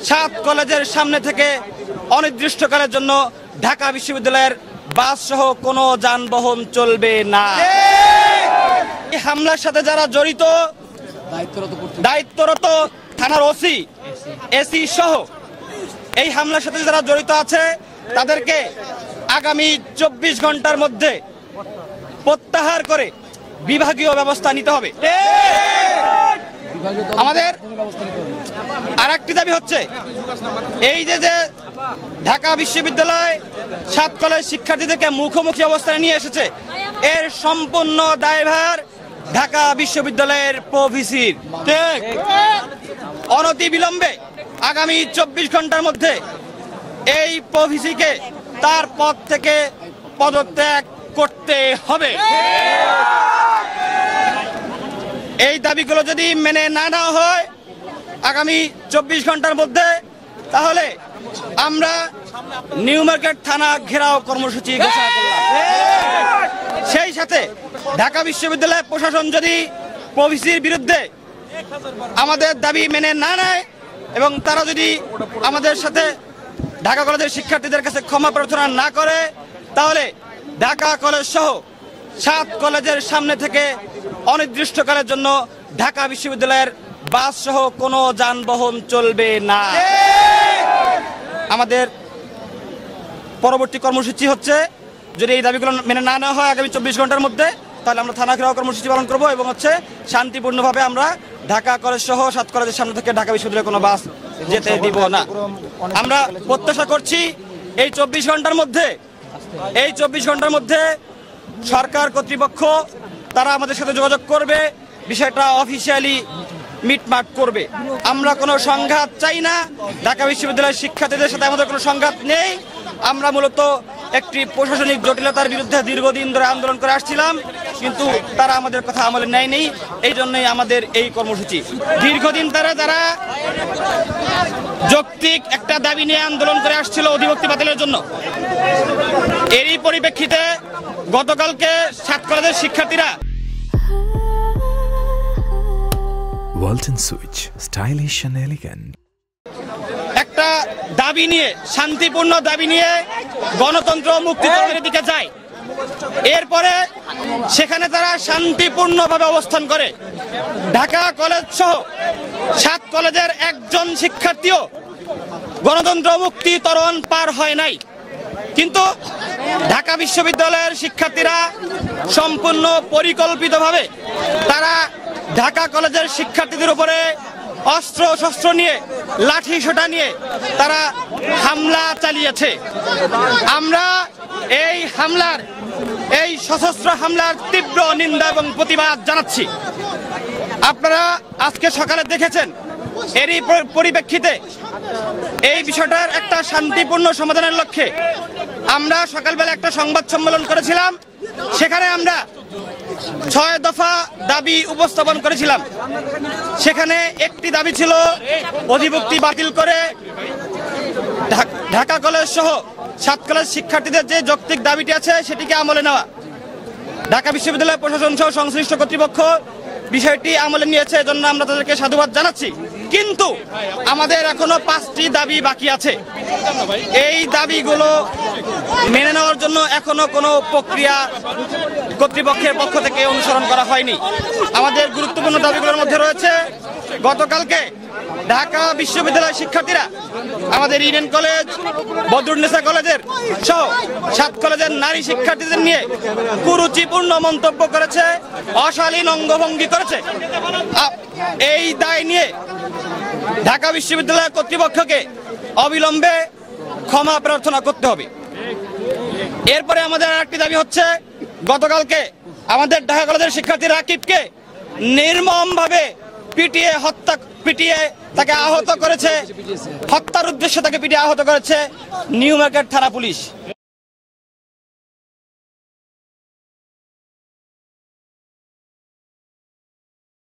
সাত কলেজের সামনে থেকে অনির্দিষ্টকালের জন্য ঢাকা বিশ্ববিদ্যালয়ের বাস সহ কোনো যানবাহন চলবে না। এই হামলার সাথে যারা জড়িত, দায়িত্বরত থানার ওসি, এসি সহ এই হামলার সাথে যারা জড়িত আছে তাদেরকে আগামী 24 ঘন্টার মধ্যে প্রত্যাহার করে বিভাগীয় ব্যবস্থা নিতে হবে। আমাদের আরেকটি দাবি হচ্ছে, এই যে ঢাকা বিশ্ববিদ্যালয় সাত কলেজ শিক্ষার্থীদেরকে মুখোমুখি অবস্থানে নিয়ে এসেছে, এর সম্পূর্ণ দায়ভার ঢাকা বিশ্ববিদ্যালয়ের প্রভিসির। অনতি বিলম্বে আগামী 24 ঘন্টার মধ্যে এই প্রভিসিকে তার পদ থেকে পদত্যাগ করতে হবে। এই দাবিগুলো যদি মেনে না নেওয়া হয় আগামী 24 ঘন্টার মধ্যে, তাহলে আমরা নিউ মার্কেট থানা ঘেরাও কর্মসূচি ঘোষণা করলাম। সেই সাথে ঢাকা বিশ্ববিদ্যালয় প্রশাসন যদি প্রভিসির বিরুদ্ধে আমাদের দাবি মেনে না নেয় এবং তারা যদি আমাদের সাথে ঢাকা কলেজের শিক্ষার্থীদের কাছে ক্ষমা প্রার্থনা না করে, তাহলে ঢাকা কলেজ সহ সাত কলেজের সামনে থেকে অনির্দিষ্টকালের জন্য ঢাকা বিশ্ববিদ্যালয়ের বাস সহ কোনো যানবাহন চলবে না। আমাদের পরবর্তী কর্মসূচি হচ্ছে, যদি এই দাবিগুলো মেনে না নেওয়া হয় আগামী 24 ঘন্টার মধ্যে, তাহলে আমরা থানা ঘেরাও কর্মসূচি পালন করব এবং শান্তিপূর্ণভাবে আমরা ঢাকা কলেজ সহ সাত কলেজের সামনে থেকে ঢাকা বিশ্ববিদ্যালয়ের কোনো বাস যেতে দিব না। আমরা প্রত্যাশা করছি এই 24 ঘন্টার মধ্যে সরকার কর্তৃপক্ষ তারা আমাদের সাথে যোগাযোগ করবে, বিষয়টা অফিসিয়ালি মিটমাট করবে। আমরা কোনো সংঘাত চাই না, ঢাকা বিশ্ববিদ্যালয়ের শিক্ষার্থীদের সাথে আমাদের কোনো সংঘাত নেই। আমরা মূলত একটি প্রশাসনিক জটিলতার বিরুদ্ধে দীর্ঘদিন ধরে আন্দোলন করে আসছিলাম, কিন্তু তারা আমাদের কথা আমলে নেয়নি। এই জন্যই আমাদের এই কর্মসূচি। দীর্ঘদিন যারা যৌক্তিক একটা দাবি নিয়ে আন্দোলন করে আসছিল অধিভুক্তি বাতিলের জন্য, এরই পরিপ্রেক্ষিতে গতকালকে সাত কলেজের শিক্ষার্থীরা Walton switch, stylish and elegant, একটা দাবি নিয়ে, শান্তিপূর্ণ দাবি নিয়ে গণতন্ত্র মুক্তিযুদ্ধের দিকে যায়। এরপরে সেখানে তারা শান্তিপূর্ণভাবে অবস্থান করে। ঢাকা কলেজ সহ সাত কলেজের একজন শিক্ষার্থীও গণতন্ত্র মুক্তি তরণ পার হয় নাই। কিন্তু ঢাকা বিশ্ববিদ্যালয়ের শিক্ষার্থীরা সম্পূর্ণ পরিকল্পিতভাবে তারা ঢাকা কলেজের শিক্ষার্থীদের উপরে অস্ত্র শস্ত্র নিয়ে, লাঠি সোটা নিয়ে তারা হামলা চালিয়েছে। আমরা এই সশস্ত্র হামলার তীব্র নিন্দা এবং প্রতিবাদ জানাচ্ছি। আপনারা আজকে সকালে দেখেছেন, এরই পরিপ্রেক্ষিতে এই বিষয়টার একটা শান্তিপূর্ণ সমাধানের লক্ষ্যে আমরা সকালবেলা একটা সংবাদ সম্মেলন করেছিলাম। সেখানে আমরা 6 দফা দাবি উপস্থাপন করেছিলাম। সেখানে একটি দাবি ছিল অধিভুক্তি বাতিল করে ঢাকা কলেজ সহ সাত কলেজ শিক্ষার্থীদের যে যৌক্তিক দাবিটি আছে সেটিকে আমলে নেওয়া। ঢাকা বিশ্ববিদ্যালয় প্রশাসন সহ সংশ্লিষ্ট কর্তৃপক্ষ বিষয়টি আমলে নিয়েছে, এজন্য আমরা তাদেরকে সাধুবাদ জানাচ্ছি। কিন্তু আমাদের এখনো 5টি দাবি বাকি আছে। এই দাবিগুলো মেনে নেওয়ার জন্য এখনো কোনো প্রক্রিয়া কর্তৃপক্ষের পক্ষ থেকে অনুসরণ করা হয়নি। আমাদের গুরুত্বপূর্ণ দাবিগুলোর মধ্যে রয়েছে, গতকালকে ঢাকা বিশ্ববিদ্যালয়ের শিক্ষার্থীরা আমাদের ইডেন কলেজ, বদরুন্নেসা কলেজের সহ সাত কলেজের নারী শিক্ষার্থীদের নিয়ে কুরুচিপূর্ণ মন্তব্য করেছে, অশালীন অঙ্গভঙ্গি করেছে। এই দায় নিয়ে ঢাকা বিশ্ববিদ্যালয় কর্তৃপক্ষকে অবিলম্বে ক্ষমা প্রার্থনা করতে হবে। এরপরে আমাদের আরেকটি দাবি হচ্ছে, গতকালকে আমাদের ঢাকা কলেজের শিক্ষার্থী রাকিবকে নির্মমভাবে পিটিয়ে তাকে আহত করেছে, হত্যার উদ্দেশ্যে তাকে পিটিয়ে আহত করেছে নিউ মার্কেট থানা পুলিশ।